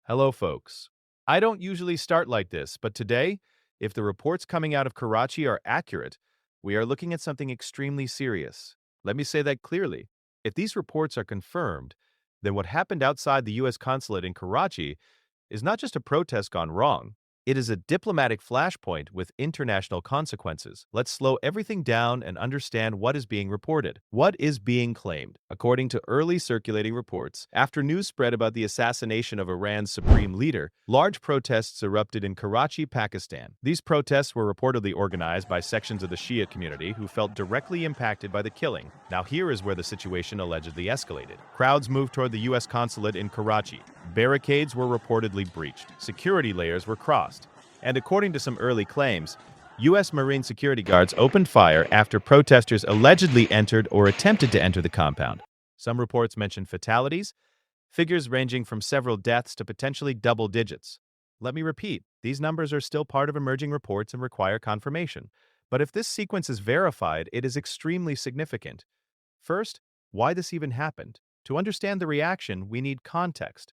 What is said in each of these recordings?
Hello, folks. I don't usually start like this, but today, if the reports coming out of Karachi are accurate, we are looking at something extremely serious. Let me say that clearly. If these reports are confirmed, then what happened outside the U.S. consulate in Karachi is not just a protest gone wrong. It is a diplomatic flashpoint with international consequences. Let's slow everything down and understand what is being reported. What is being claimed? According to early circulating reports, after news spread about the assassination of Iran's supreme leader, large protests erupted in Karachi, Pakistan. These protests were reportedly organized by sections of the Shia community who felt directly impacted by the killing. Now here is where the situation allegedly escalated. Crowds moved toward the U.S. consulate in Karachi. Barricades were reportedly breached. Security layers were crossed. And according to some early claims, U.S. Marine security guards opened fire after protesters allegedly entered or attempted to enter the compound. Some reports mention fatalities, figures ranging from several deaths to potentially double digits. Let me repeat, these numbers are still part of emerging reports and require confirmation. But if this sequence is verified, it is extremely significant. First, why this even happened. To understand the reaction, we need context.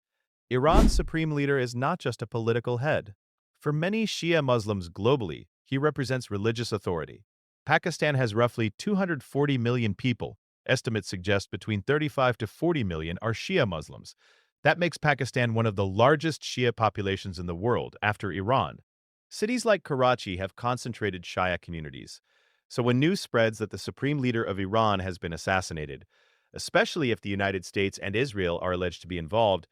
Iran's supreme leader is not just a political head. For many Shia Muslims globally, he represents religious authority. Pakistan has roughly 240 million people. Estimates suggest between 35 to 40 million are Shia Muslims. That makes Pakistan one of the largest Shia populations in the world after Iran. Cities like Karachi have concentrated Shia communities. So when news spreads that the supreme leader of Iran has been assassinated, especially if the United States and Israel are alleged to be involved,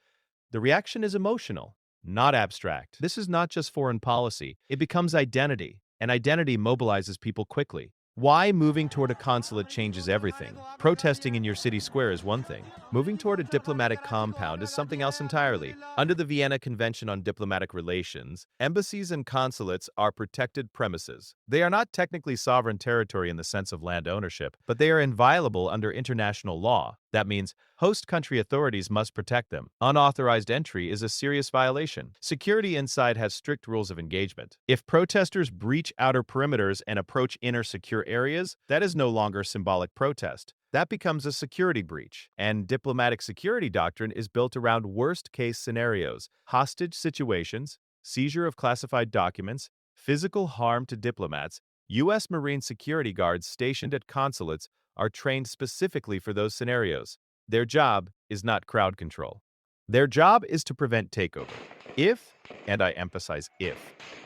the reaction is emotional, not abstract. This is not just foreign policy. It becomes identity, and identity mobilizes people quickly. Why moving toward a consulate changes everything? Protesting in your city square is one thing. Moving toward a diplomatic compound is something else entirely. Under the Vienna Convention on Diplomatic Relations, embassies and consulates are protected premises. They are not technically sovereign territory in the sense of land ownership, but they are inviolable under international law. That means host country authorities must protect them. Unauthorized entry is a serious violation. Security inside has strict rules of engagement. If protesters breach outer perimeters and approach inner secure areas, that is no longer symbolic protest. That becomes a security breach. And diplomatic security doctrine is built around worst-case scenarios, hostage situations, seizure of classified documents, physical harm to diplomats. U.S. Marine security guards stationed at consulates are trained specifically for those scenarios. Their job is not crowd control. Their job is to prevent takeover. If, and I emphasize if,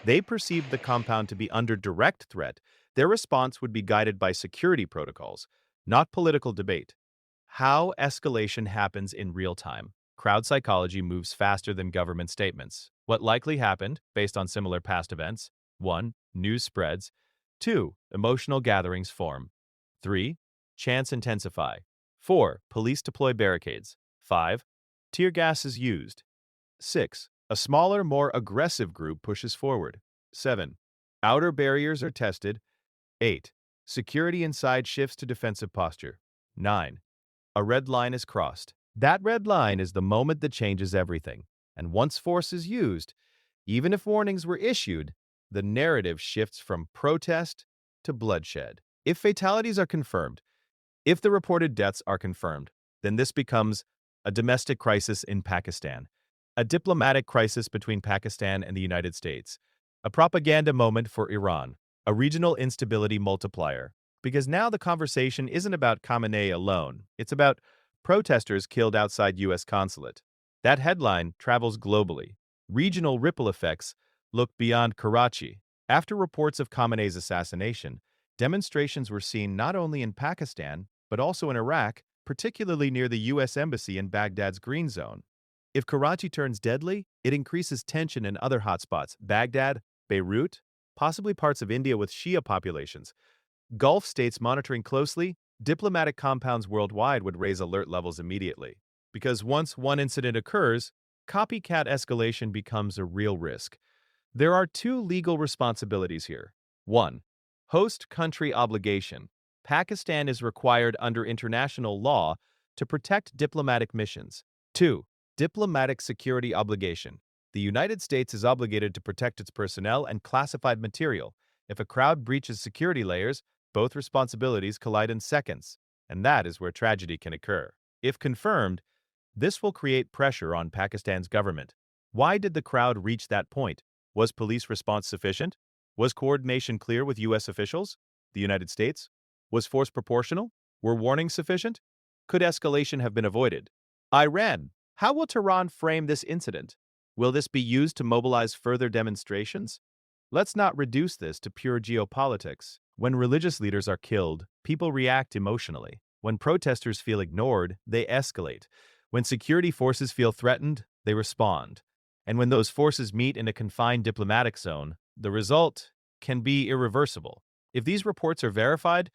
they perceive the compound to be under direct threat, their response would be guided by security protocols, not political debate. How escalation happens in real time. Crowd psychology moves faster than government statements. What likely happened, based on similar past events? 1. News spreads. 2. Emotional gatherings form. 3. Chants intensify. 4. Police deploy barricades. 5. Tear gas is used. 6. A smaller, more aggressive group pushes forward. 7. Outer barriers are tested. 8. Security inside shifts to defensive posture. 9. A red line is crossed. That red line is the moment that changes everything. And once force is used, even if warnings were issued, the narrative shifts from protest to bloodshed. If fatalities are confirmed, if the reported deaths are confirmed, then this becomes a domestic crisis in Pakistan, a diplomatic crisis between Pakistan and the United States, a propaganda moment for Iran, a regional instability multiplier. Because now the conversation isn't about Khamenei alone, it's about protesters killed outside U.S. consulate. That headline travels globally. Regional ripple effects look beyond Karachi. After reports of Khamenei's assassination, demonstrations were seen not only in Pakistan, but also in Iraq, particularly near the U.S. Embassy in Baghdad's Green Zone. If Karachi turns deadly, it increases tension in other hotspots, Baghdad, Beirut, possibly parts of India with Shia populations. Gulf states monitoring closely, diplomatic compounds worldwide would raise alert levels immediately. Because once one incident occurs, copycat escalation becomes a real risk. There are two legal responsibilities here. 1. Host country obligation. Pakistan is required under international law to protect diplomatic missions. 2. Diplomatic security obligation. The United States is obligated to protect its personnel and classified material. If a crowd breaches security layers, both responsibilities collide in seconds, and that is where tragedy can occur. If confirmed, this will create pressure on Pakistan's government. Why did the crowd reach that point? Was police response sufficient? Was coordination clear with U.S. officials? The United States? Was force proportional? Were warnings sufficient? Could escalation have been avoided? Iran. How will Tehran frame this incident? Will this be used to mobilize further demonstrations? Let's not reduce this to pure geopolitics. When religious leaders are killed, people react emotionally. When protesters feel ignored, they escalate. When security forces feel threatened, they respond. And when those forces meet in a confined diplomatic zone, the result can be irreversible. If these reports are verified,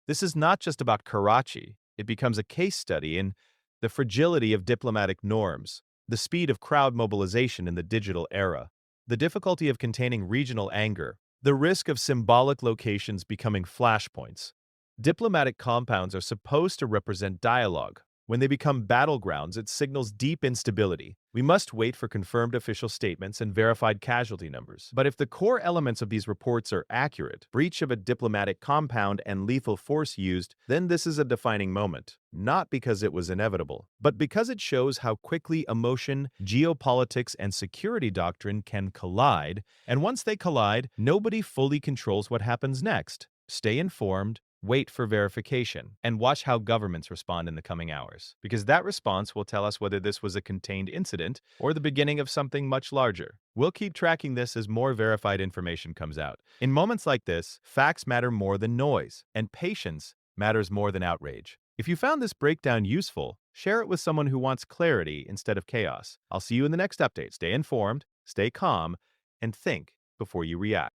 this is not just about Karachi. It becomes a case study in the fragility of diplomatic norms, the speed of crowd mobilization in the digital era, the difficulty of containing regional anger, the risk of symbolic locations becoming flashpoints. Diplomatic compounds are supposed to represent dialogue. When they become battlegrounds, it signals deep instability. We must wait for confirmed official statements and verified casualty numbers. But if the core elements of these reports are accurate, breach of a diplomatic compound and lethal force used, then this is a defining moment. Not because it was inevitable, but because it shows how quickly emotion, geopolitics, and security doctrine can collide. And once they collide, nobody fully controls what happens next. Stay informed, wait for verification, and watch how governments respond in the coming hours, because that response will tell us whether this was a contained incident or the beginning of something much larger. We'll keep tracking this as more verified information comes out. In moments like this, facts matter more than noise, and patience matters more than outrage. If you found this breakdown useful, share it with someone who wants clarity instead of chaos. I'll see you in the next update. Stay informed, stay calm, and think before you react.